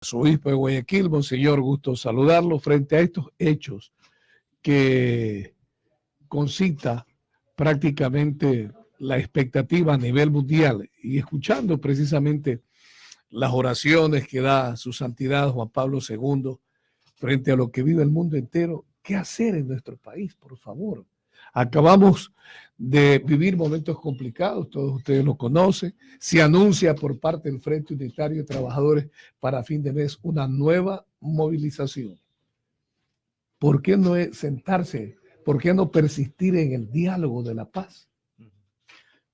Su obispo de Guayaquil, monseñor, gusto saludarlo frente a estos hechos que concita prácticamente la expectativa a nivel mundial y escuchando precisamente las oraciones que da su santidad Juan Pablo II frente a lo que vive el mundo entero. ¿Qué hacer en nuestro país, por favor? Acabamos de vivir momentos complicados, todos ustedes lo conocen. Se anuncia por parte del Frente Unitario de Trabajadores para fin de mes una nueva movilización. ¿Por qué no sentarse? ¿Por qué no persistir en el diálogo de la paz?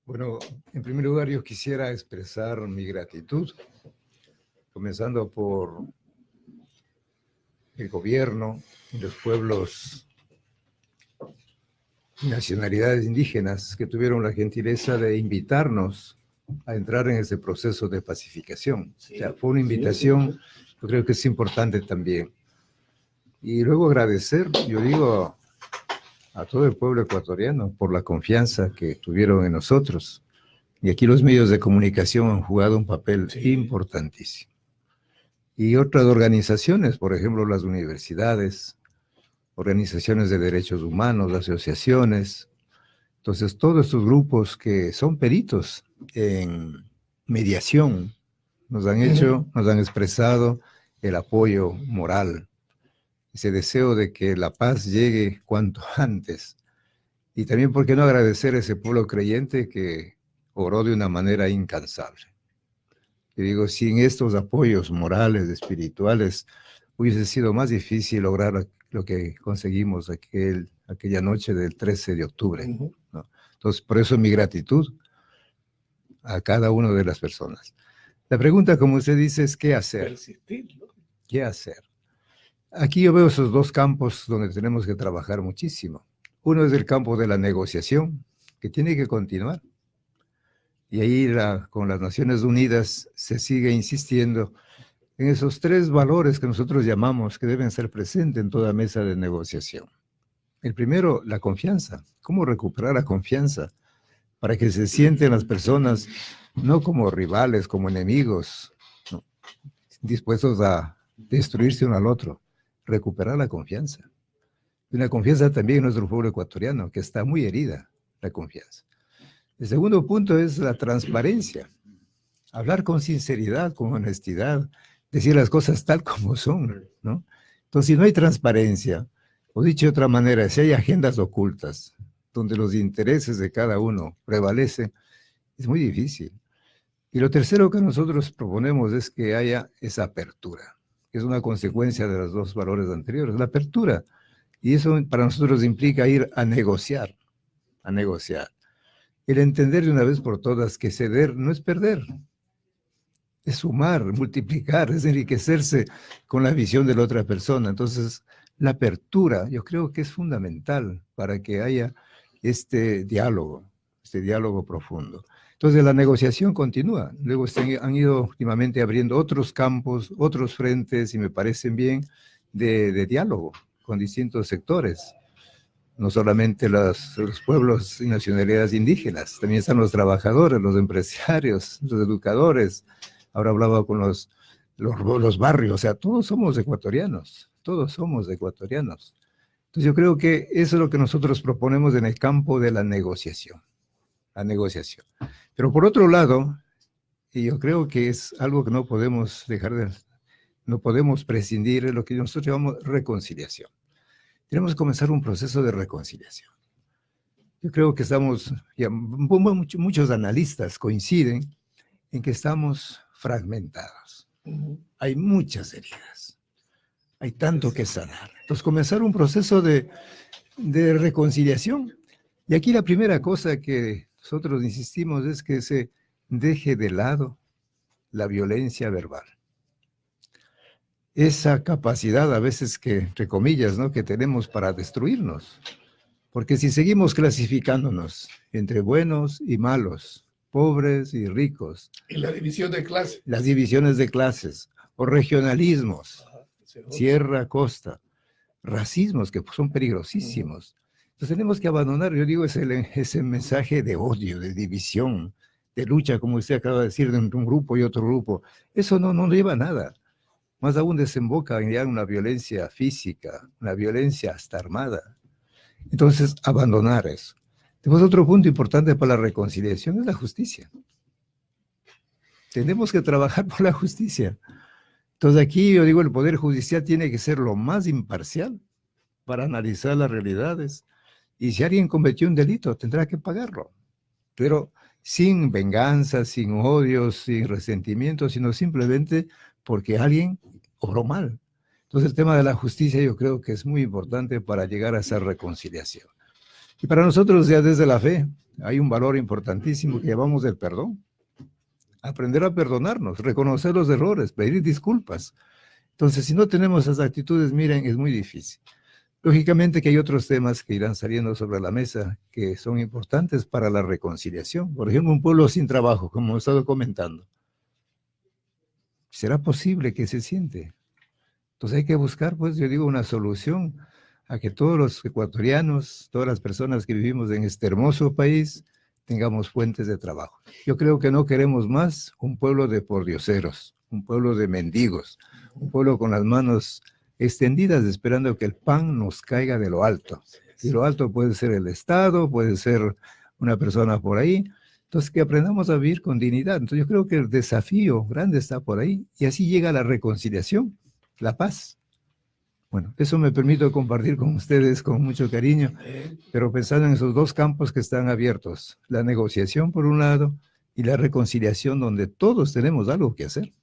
Bueno, en primer lugar yo quisiera expresar mi gratitud, comenzando por el gobierno y los pueblos y nacionalidades indígenas que tuvieron la gentileza de invitarnos a entrar en ese proceso de pacificación. Sí, o sea, fue una invitación, yo creo que es importante también. Y luego agradecer, yo digo, a todo el pueblo ecuatoriano por la confianza que tuvieron en nosotros. Y aquí los medios de comunicación han jugado un papel importantísimo. Y otras organizaciones, por ejemplo, las universidades, organizaciones de derechos humanos, asociaciones. Entonces, todos estos grupos que son peritos en mediación nos han expresado el apoyo moral, ese deseo de que la paz llegue cuanto antes. Y también, ¿por qué no agradecer a ese pueblo creyente que oró de una manera incansable? Y digo, sin estos apoyos morales, espirituales, hubiese sido más difícil lograr lo que conseguimos aquella noche del 13 de octubre. ¿No? Entonces, por eso mi gratitud a cada una de las personas. La pregunta, como usted dice, es ¿qué hacer? Persistir, ¿no? ¿Qué hacer? Aquí yo veo esos dos campos donde tenemos que trabajar muchísimo. Uno es el campo de la negociación, que tiene que continuar. Y ahí con las Naciones Unidas se sigue insistiendo en esos tres valores que nosotros llamamos que deben ser presentes en toda mesa de negociación. El primero, la confianza. ¿Cómo recuperar la confianza? Para que se sienten las personas no como rivales, como enemigos, ¿no? Dispuestos a destruirse uno al otro. Recuperar la confianza. Y una confianza también en nuestro pueblo ecuatoriano, que está muy herida, la confianza. El segundo punto es la transparencia. Hablar con sinceridad, con honestidad, decir las cosas tal como son, ¿no? Entonces, si no hay transparencia, o dicho de otra manera, si hay agendas ocultas, donde los intereses de cada uno prevalecen, es muy difícil. Y lo tercero que nosotros proponemos es que haya esa apertura, que es una consecuencia de los dos valores anteriores, la apertura. Y eso para nosotros implica ir a negociar, a negociar. El entender de una vez por todas que ceder no es perder, es sumar, multiplicar, es enriquecerse con la visión de la otra persona. Entonces, la apertura yo creo que es fundamental para que haya este diálogo profundo. Entonces, la negociación continúa. Luego han ido últimamente abriendo otros campos, otros frentes, y me parecen bien, de diálogo con distintos sectores. No solamente los pueblos y nacionalidades indígenas, también están los trabajadores, los empresarios, los educadores. Ahora hablaba con los barrios, o sea, todos somos ecuatorianos, todos somos ecuatorianos. Entonces yo creo que eso es lo que nosotros proponemos en el campo de la negociación, la negociación. Pero por otro lado, y yo creo que es algo que no podemos no podemos prescindir de lo que nosotros llamamos reconciliación. Tenemos que comenzar un proceso de reconciliación. Yo creo que muchos analistas coinciden en que estamos fragmentados. Hay muchas heridas. Hay tanto que sanar. Entonces, comenzar un proceso de reconciliación. Y aquí la primera cosa que nosotros insistimos es que se deje de lado la violencia verbal. Esa capacidad a veces que, entre comillas, ¿no?, que tenemos para destruirnos. Porque si seguimos clasificándonos entre buenos y malos, pobres y ricos. Y la división de clases. Las divisiones de clases, o regionalismos, sierra, costa, racismos que son peligrosísimos. Entonces tenemos que abandonar, yo digo, ese mensaje de odio, de división, de lucha, como usted acaba de decir, de un grupo y otro grupo. Eso no lleva a nada. más aún desemboca en ya una violencia física, una violencia hasta armada. Entonces, abandonar eso. Después, otro punto importante para la reconciliación es la justicia. Tenemos que trabajar por la justicia. Entonces, aquí yo digo, el Poder Judicial tiene que ser lo más imparcial para analizar las realidades. Y si alguien cometió un delito, tendrá que pagarlo. Pero sin venganza, sin odio, sin resentimiento, sino simplemente porque alguien obró mal. Entonces el tema de la justicia yo creo que es muy importante para llegar a esa reconciliación. Y para nosotros ya desde la fe hay un valor importantísimo que llamamos el perdón. Aprender a perdonarnos, reconocer los errores, pedir disculpas. Entonces si no tenemos esas actitudes, miren, es muy difícil. Lógicamente que hay otros temas que irán saliendo sobre la mesa que son importantes para la reconciliación. Por ejemplo, un pueblo sin trabajo, como he estado comentando. ¿Será posible que se siente? Entonces hay que buscar, pues yo digo, una solución a que todos los ecuatorianos, todas las personas que vivimos en este hermoso país, tengamos fuentes de trabajo. Yo creo que no queremos más un pueblo de pordioseros, un pueblo de mendigos, un pueblo con las manos extendidas esperando que el pan nos caiga de lo alto. Y lo alto puede ser el Estado, puede ser una persona por ahí. Entonces, que aprendamos a vivir con dignidad. Entonces, yo creo que el desafío grande está por ahí y así llega la reconciliación, la paz. Bueno, eso me permito compartir con ustedes con mucho cariño, pero pensando en esos dos campos que están abiertos, la negociación por un lado y la reconciliación donde todos tenemos algo que hacer.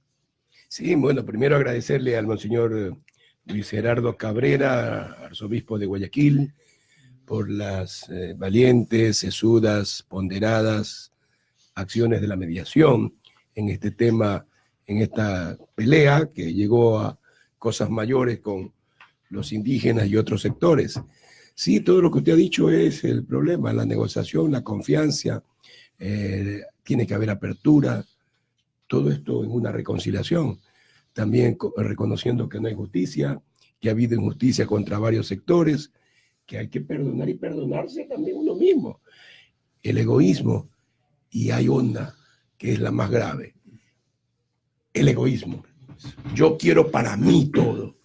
Sí, bueno, primero agradecerle al monseñor Luis Gerardo Cabrera, arzobispo de Guayaquil, por las valientes, sesudas, ponderadas acciones de la mediación en este tema, en esta pelea que llegó a cosas mayores con los indígenas y otros sectores. Sí, todo lo que usted ha dicho es el problema, la negociación, la confianza, tiene que haber apertura, todo esto en una reconciliación. También reconociendo que no hay justicia, que ha habido injusticia contra varios sectores, que hay que perdonar y perdonarse también uno mismo. El egoísmo, y hay una que es la más grave, el egoísmo. Yo quiero para mí todo,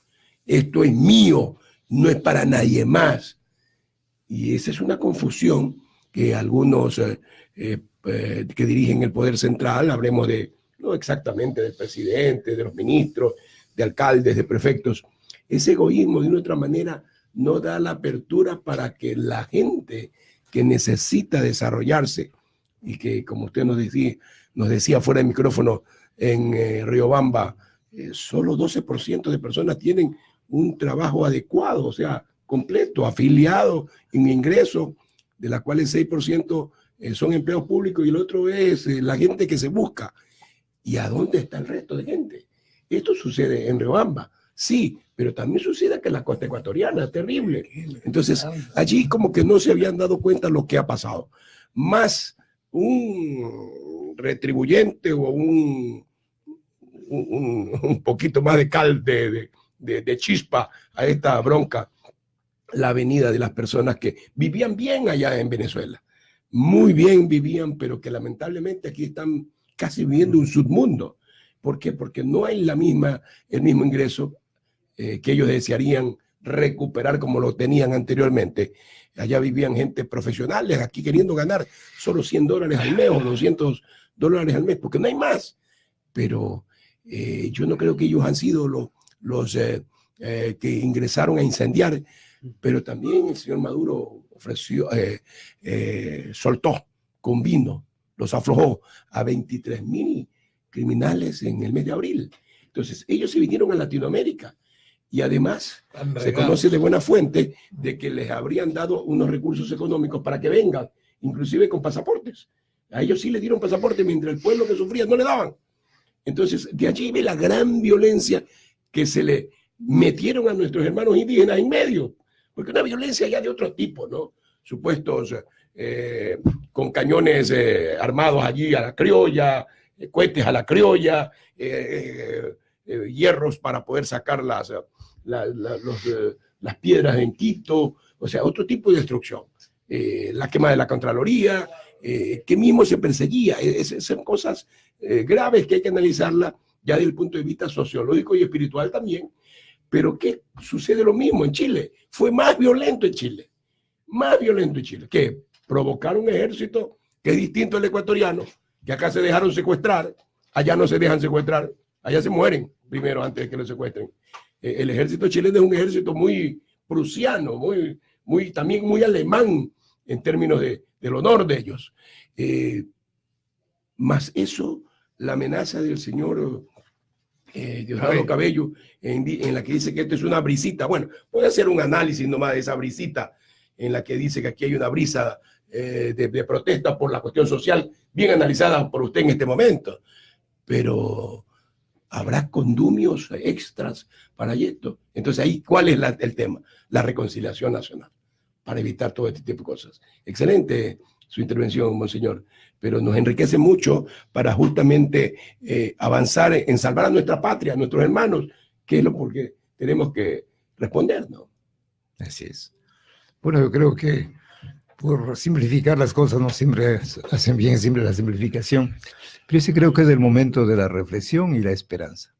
esto es mío, no es para nadie más. Y esa es una confusión que algunos que dirigen el poder central, hablemos de, no exactamente del presidente, de los ministros, de alcaldes, de prefectos, ese egoísmo de una otra manera no da la apertura para que la gente que necesita desarrollarse y que, como usted nos decía fuera de micrófono en Riobamba, solo 12% de personas tienen un trabajo adecuado, o sea, completo, afiliado en ingreso, de las cuales 6% son empleos públicos y el otro es la gente que se busca. ¿Y a dónde está el resto de gente? Esto sucede en Riobamba, sí, pero también sucede que en la costa ecuatoriana, terrible. Entonces, allí como que no se habían dado cuenta lo que ha pasado. Más un retribuyente o un poquito más de cal, de chispa a esta bronca, la venida de las personas que vivían bien allá en Venezuela. Muy bien vivían, pero que lamentablemente aquí están casi viviendo un submundo. ¿Por qué? Porque no hay el mismo ingreso que ellos desearían recuperar como lo tenían anteriormente. Allá vivían gente profesionales, aquí queriendo ganar solo $100 al mes o $200 al mes, porque no hay más. Pero yo no creo que ellos han sido los que ingresaron a incendiar, pero también el señor Maduro soltó con vino, los aflojó a 23,000 criminales en el mes de abril. Entonces, ellos se vinieron a Latinoamérica y además se conoce de buena fuente de que les habrían dado unos recursos económicos para que vengan, inclusive con pasaportes. A ellos sí les dieron pasaporte, mientras el pueblo que sufría no le daban. Entonces, de allí ve la gran violencia que se le metieron a nuestros hermanos indígenas en medio, porque una violencia ya de otro tipo, ¿no? Supuestos con cañones armados allí a la criolla, cohetes a la criolla, hierros para poder sacar las piedras en Quito, o sea, otro tipo de destrucción. La quema de la Contraloría, que mismo se perseguía. Son cosas graves que hay que analizarla ya desde el punto de vista sociológico y espiritual también. Pero ¿qué sucede lo mismo en Chile? Fue más violento en Chile. Más violento en Chile. Que provocar un ejército que es distinto al ecuatoriano, que acá se dejaron secuestrar, allá no se dejan secuestrar, allá se mueren primero antes de que lo secuestren. El ejército chileno es un ejército muy prusiano, también muy alemán en términos del honor de ellos. Más eso, la amenaza del señor Diosdado Cabello, en la que dice que esto es una brisita. Bueno, voy a hacer un análisis nomás de esa brisita, en la que dice que aquí hay una brisa de protesta por la cuestión social, bien analizada por usted en este momento. Pero habrá condumios extras para esto. Entonces ahí, ¿cuál es el tema? La reconciliación nacional, para evitar todo este tipo de cosas. Excelente su intervención, monseñor, pero nos enriquece mucho para justamente avanzar en salvar a nuestra patria, a nuestros hermanos, que es lo porque tenemos que responder, ¿no? Así es. Bueno, yo creo que por simplificar las cosas no siempre hacen bien siempre la simplificación, pero yo sí creo que es el momento de la reflexión y la esperanza.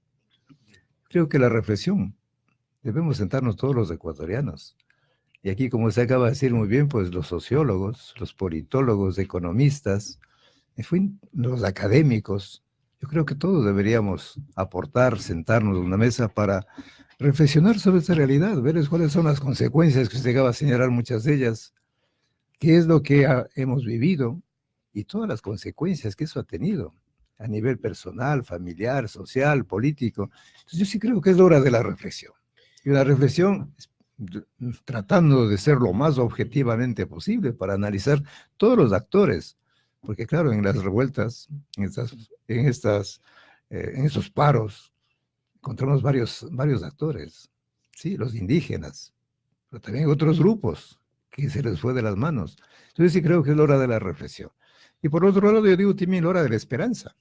Creo que la reflexión, debemos sentarnos todos los ecuatorianos. Y aquí, como se acaba de decir muy bien, pues los sociólogos, los politólogos, economistas, en fin, los académicos, yo creo que todos deberíamos aportar, sentarnos en una mesa para reflexionar sobre esta realidad, ver cuáles son las consecuencias que usted acaba de señalar, muchas de ellas, qué es lo que hemos vivido y todas las consecuencias que eso ha tenido a nivel personal, familiar, social, político. Entonces yo sí creo que es hora de la reflexión. Y la reflexión, tratando de ser lo más objetivamente posible para analizar todos los actores, porque claro, en las revueltas, en estos paros, encontramos varios actores, sí, los indígenas, pero también otros grupos que se les fue de las manos. Entonces sí creo que es la hora de la reflexión. Y por otro lado, yo digo también la hora de la esperanza.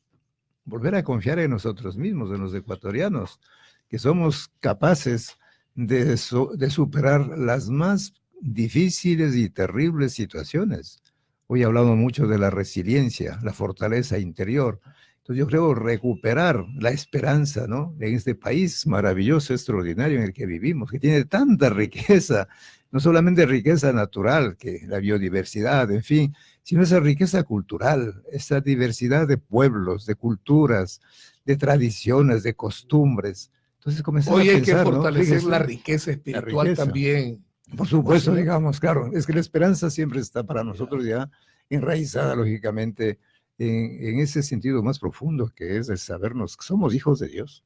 Volver a confiar en nosotros mismos, en los ecuatorianos, que somos capaces de superar las más difíciles y terribles situaciones. Hoy hablamos mucho de la resiliencia, la fortaleza interior. Entonces yo creo recuperar la esperanza, ¿no?, en este país maravilloso, extraordinario en el que vivimos, que tiene tanta riqueza, no solamente riqueza natural, que la biodiversidad, en fin, sino esa riqueza cultural, esa diversidad de pueblos, de culturas, de tradiciones, de costumbres. Entonces comenzar hoy a hay pensar, que fortalecer, ¿no?, la riqueza espiritual también. Por supuesto, digamos, claro, es que la esperanza siempre está para nosotros ya enraizada, lógicamente, en ese sentido más profundo que es el sabernos que somos hijos de Dios.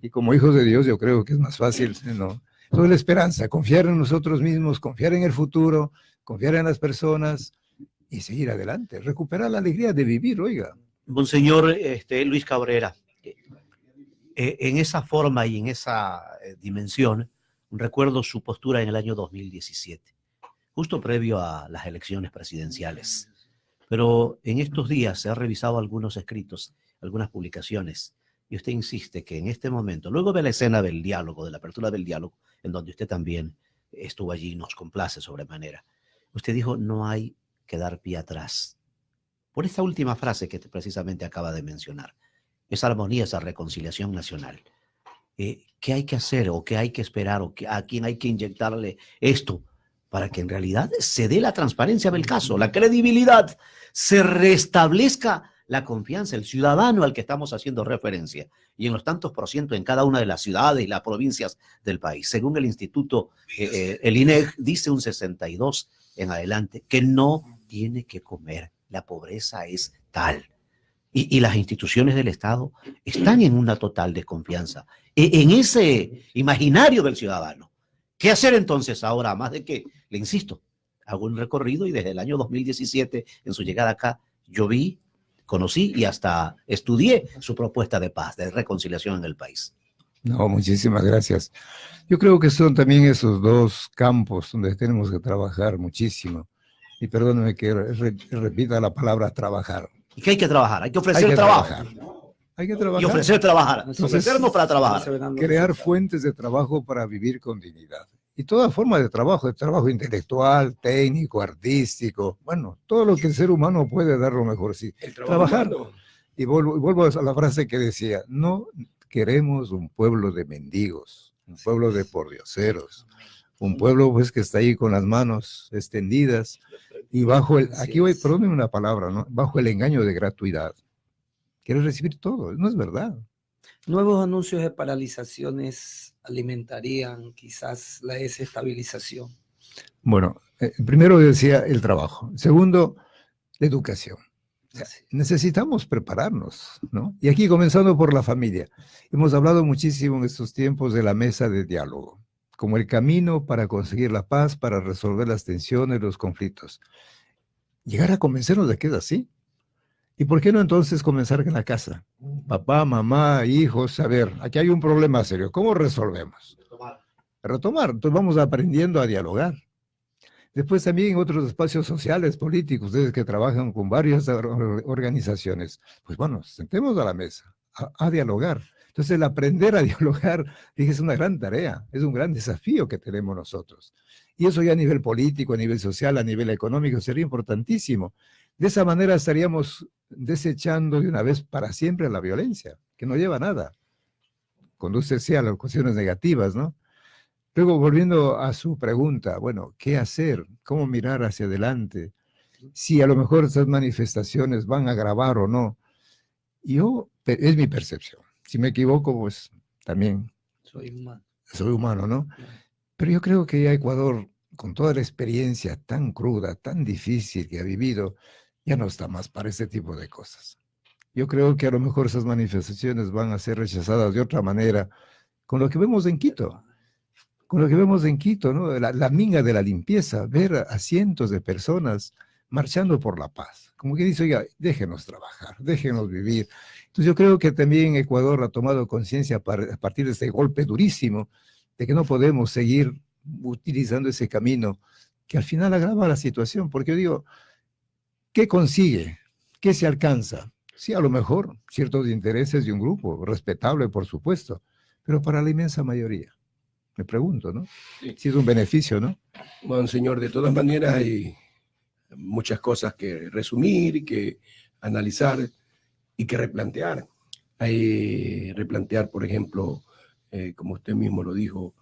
Y como hijos de Dios yo creo que es más fácil, ¿no?, toda la esperanza, confiar en nosotros mismos, confiar en el futuro, confiar en las personas y seguir adelante, recuperar la alegría de vivir, oiga. Monseñor Luis Cabrera, en esa forma y en esa dimensión, recuerdo su postura en el año 2017, justo previo a las elecciones presidenciales. Pero en estos días se han revisado algunos escritos, algunas publicaciones, y usted insiste que en este momento, luego de la escena del diálogo, de la apertura del diálogo, en donde usted también estuvo allí y nos complace sobremanera, usted dijo no hay que dar pie atrás. Por esta última frase que precisamente acaba de mencionar, esa armonía, esa reconciliación nacional. ¿Qué hay que hacer o qué hay que esperar o a quién hay que inyectarle esto para que en realidad se dé la transparencia del caso, la credibilidad, se restablezca la confianza, el ciudadano al que estamos haciendo referencia, y en los tantos por ciento en cada una de las ciudades y las provincias del país? Según el instituto, el INEG dice un 62 en adelante que no tiene que comer. La pobreza es tal. Y las instituciones del Estado están en una total desconfianza, en ese imaginario del ciudadano. ¿Qué hacer entonces ahora? Más de que, le insisto, hago un recorrido y desde el año 2017, en su llegada acá, yo vi, conocí y hasta estudié su propuesta de paz, de reconciliación en el país. No, muchísimas gracias. Yo creo que son también esos dos campos donde tenemos que trabajar muchísimo. Y perdóneme que repita la palabra trabajar. ¿Y qué hay que trabajar? Hay que ofrecer trabajo. Hay que trabajar. Y ofrecer trabajar. Entonces, ofrecernos para trabajar. Crear fuentes de trabajo para vivir con dignidad. Y toda forma de trabajo intelectual, técnico, artístico, bueno, todo lo que el ser humano puede dar lo mejor. Sí. El trabajar. Y vuelvo a la frase que decía, no queremos un pueblo de mendigos, un pueblo de pordioseros, un pueblo pues que está ahí con las manos extendidas y bajo el, aquí voy, perdónenme una palabra, ¿no? Bajo el engaño de gratuidad. Quiere recibir todo, no es verdad. Nuevos anuncios de paralizaciones alimentarían quizás la desestabilización. Bueno, primero decía el trabajo. Segundo, la educación. O sea, necesitamos prepararnos, ¿no? Y aquí comenzando por la familia. Hemos hablado muchísimo en estos tiempos de la mesa de diálogo, como el camino para conseguir la paz, para resolver las tensiones, los conflictos. Llegar a convencernos de que es así. ¿Y por qué no entonces comenzar en la casa? Papá, mamá, hijos, a ver, aquí hay un problema serio. ¿Cómo resolvemos? Retomar. Entonces vamos aprendiendo a dialogar. Después también en otros espacios sociales, políticos, ustedes que trabajan con varias organizaciones, pues bueno, sentemos a la mesa, a dialogar. Entonces el aprender a dialogar, dije, es una gran tarea, es un gran desafío que tenemos nosotros. Y eso ya a nivel político, a nivel social, a nivel económico, sería importantísimo. De esa manera estaríamos desechando de una vez para siempre la violencia, que no lleva a nada. Conduce sí a las cuestiones negativas, ¿no? Luego, volviendo a su pregunta, bueno, ¿qué hacer? ¿Cómo mirar hacia adelante? Si a lo mejor esas manifestaciones van a agravar o no. Es mi percepción. Si me equivoco, pues también soy humano, ¿no? Pero yo creo que ya Ecuador, con toda la experiencia tan cruda, tan difícil que ha vivido, ya no está más para este tipo de cosas. Yo creo que a lo mejor esas manifestaciones van a ser rechazadas de otra manera, con lo que vemos en Quito. Con lo que vemos en Quito, ¿no? La minga de la limpieza, ver a cientos de personas marchando por la paz. Como que dice, oiga, déjenos trabajar, déjenos vivir. Entonces yo creo que también Ecuador ha tomado conciencia a partir de este golpe durísimo de que no podemos seguir utilizando ese camino que al final agrava la situación. Porque yo digo, ¿qué consigue? ¿Qué se alcanza? Sí, a lo mejor ciertos intereses de un grupo, respetable por supuesto, pero para la inmensa mayoría. Me pregunto, ¿no? Sí. Si es un beneficio, ¿no? Bueno, señor, de todas maneras hay muchas cosas que resumir, que analizar y que replantear. Hay replantear, por ejemplo, como usted mismo lo dijo,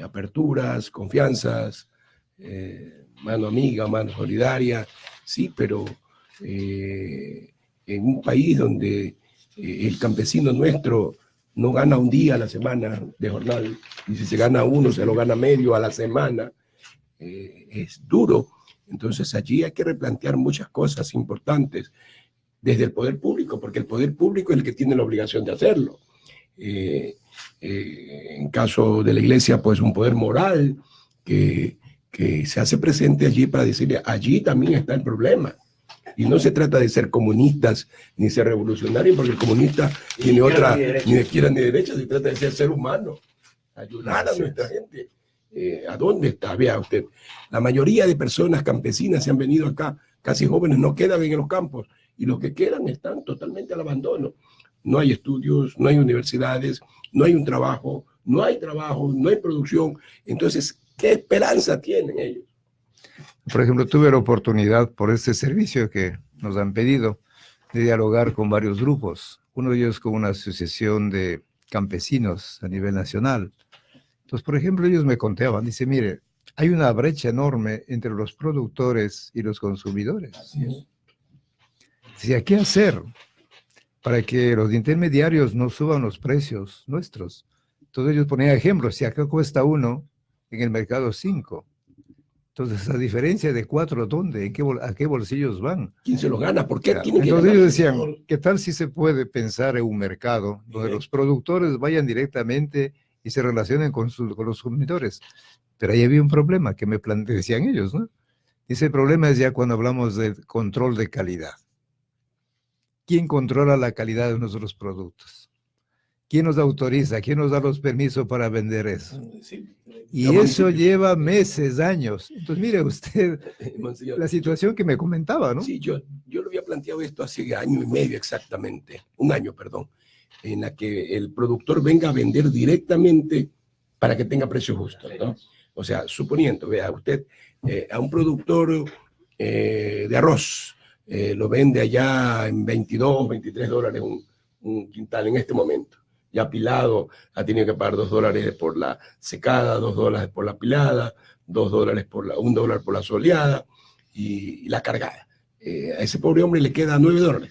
aperturas, confianzas, mano amiga, mano solidaria, sí, pero en un país donde el campesino nuestro no gana un día a la semana de jornal, y si se gana uno, se lo gana medio a la semana, es duro. Entonces allí hay que replantear muchas cosas importantes desde el poder público, porque el poder público es el que tiene la obligación de hacerlo. En caso de la iglesia, pues un poder moral que se hace presente allí para decirle, allí también está el problema. Y no se trata de ser comunistas ni ser revolucionarios, porque el comunista tiene otra, ni de izquierda ni de derecha, se trata de ser humano, ayudar a nuestra gente. ¿A dónde está? Vea usted, la mayoría de personas campesinas se han venido acá, casi jóvenes, no quedan en los campos, y los que quedan están totalmente al abandono. No hay estudios, no hay universidades, no hay un trabajo, no hay producción. Entonces, ¿qué esperanza tienen ellos? Por ejemplo, tuve la oportunidad por este servicio que nos han pedido de dialogar con varios grupos, uno de ellos con una asociación de campesinos a nivel nacional. Entonces, por ejemplo, ellos me contaban, dice, mire, hay una brecha enorme entre los productores y los consumidores. Así es. Dice, ¿qué hacer para que los intermediarios no suban los precios nuestros? Entonces ellos ponían ejemplos, si acá cuesta 1, en el mercado 5. Entonces, a diferencia de 4, ¿dónde? ¿A qué bolsillos van? ¿Quién se lo gana? ¿Por qué? Entonces ellos decían, ¿qué tal si se puede pensar en un mercado donde los productores vayan directamente y se relacionen con los consumidores? Pero ahí había un problema que decían ellos, ¿no? Ese problema es ya cuando hablamos del control de calidad. ¿Quién controla la calidad de nuestros productos? ¿Quién nos autoriza? ¿Quién nos da los permisos para vender eso? Sí. Y eso lleva meses, años. Entonces, mire usted la situación que me comentaba, ¿no? Sí, yo lo había planteado esto hace año y medio exactamente, un año, perdón, en la que el productor venga a vender directamente para que tenga precios justos, ¿no? O sea, suponiendo, vea usted, a un productor de arroz lo vende allá en 22, 23 dólares un quintal en este momento. Ya pilado, ha tenido que pagar $2 por la secada, $2 por la pilada, $1 por la soleada y la cargada. A ese pobre hombre le queda $9,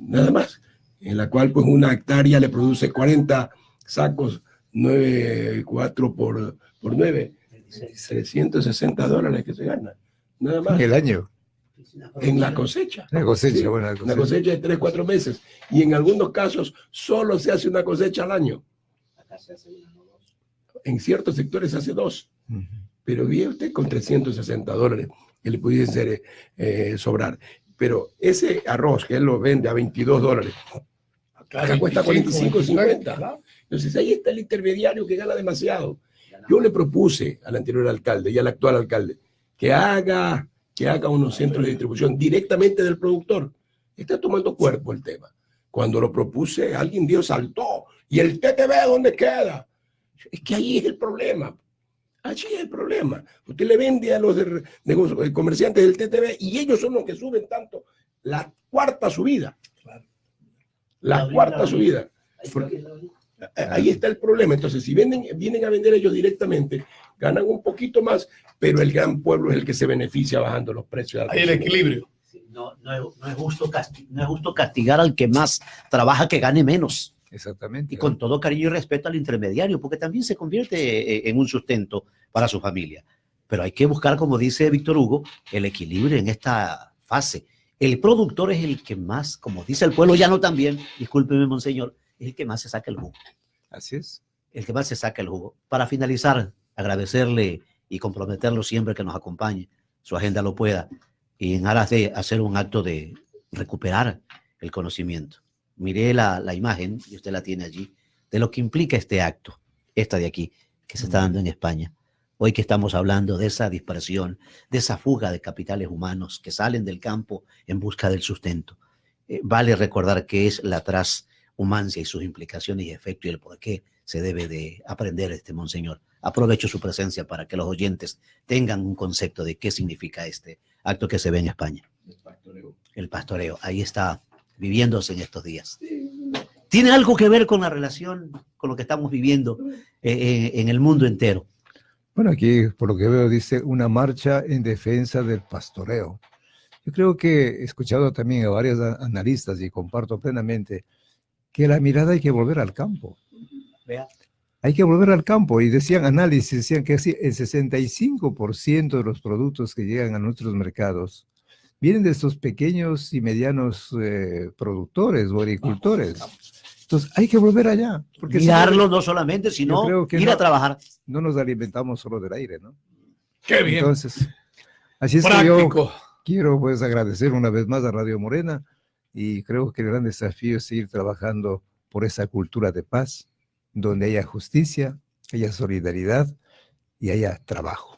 nada más, en la cual pues una hectárea le produce 40 sacos, 4 por 9, $360 que se gana, nada más. El año. En la cosecha. La cosecha, Sí, bueno, una cosecha de 3, 4 meses. Y en algunos casos solo se hace una cosecha al año. En ciertos sectores se hace 2. Pero ve usted con $360 que le pudiese sobrar. Pero ese arroz que él lo vende a $22, acá cuesta 45, 50. Entonces ahí está el intermediario que gana demasiado. Yo le propuse al anterior alcalde y al actual alcalde que haga unos centros de distribución directamente del productor. Está tomando cuerpo el tema. Cuando lo propuse, alguien saltó. ¿Y el TTV dónde queda? Es que ahí es el problema. Allí es el problema. Usted le vende a los comerciantes del TTV y ellos son los que suben tanto. La cuarta subida. La cuarta subida. Porque ahí está el problema. Entonces, si vienen a vender ellos directamente, ganan un poquito más, pero el gran pueblo es el que se beneficia bajando los precios. Hay el equilibrio. No es justo castigar al que más trabaja que gane menos. Exactamente. Y con todo cariño y respeto al intermediario, porque también se convierte en un sustento para su familia. Pero hay que buscar, como dice Víctor Hugo, el equilibrio en esta fase. El productor es el que más, como dice el pueblo llano también, discúlpeme, monseñor, es el que más se saca el jugo. Así es. El que más se saca el jugo. Para finalizar, agradecerle y comprometerlo siempre que nos acompañe, su agenda lo pueda, y en aras de hacer un acto de recuperar el conocimiento. Miré la imagen, y usted la tiene allí, de lo que implica este acto, esta de aquí, que se está dando en España. Hoy que estamos hablando de esa dispersión, de esa fuga de capitales humanos que salen del campo en busca del sustento. Vale recordar qué es la transhumancia y sus implicaciones y efectos y el por qué se debe de aprender monseñor. Aprovecho su presencia para que los oyentes tengan un concepto de qué significa este acto que se ve en España. El pastoreo. Ahí está viviéndose en estos días. ¿Tiene algo que ver con la relación, con lo que estamos viviendo en el mundo entero? Bueno, aquí, por lo que veo, dice una marcha en defensa del pastoreo. Yo creo que he escuchado también a varios analistas y comparto plenamente que la mirada hay que volver al campo. Vea. Hay que volver al campo. Y decían análisis, decían que el 65% de los productos que llegan a nuestros mercados vienen de estos pequeños y medianos productores o agricultores. Entonces hay que volver allá. Porque mirarlo no solamente, sino ir a trabajar. No nos alimentamos solo del aire, ¿no? Qué bien. Entonces, así es práctico. Que yo quiero pues agradecer una vez más a Radio Morena y creo que el gran desafío es seguir trabajando por esa cultura de paz, donde haya justicia, haya solidaridad y haya trabajo.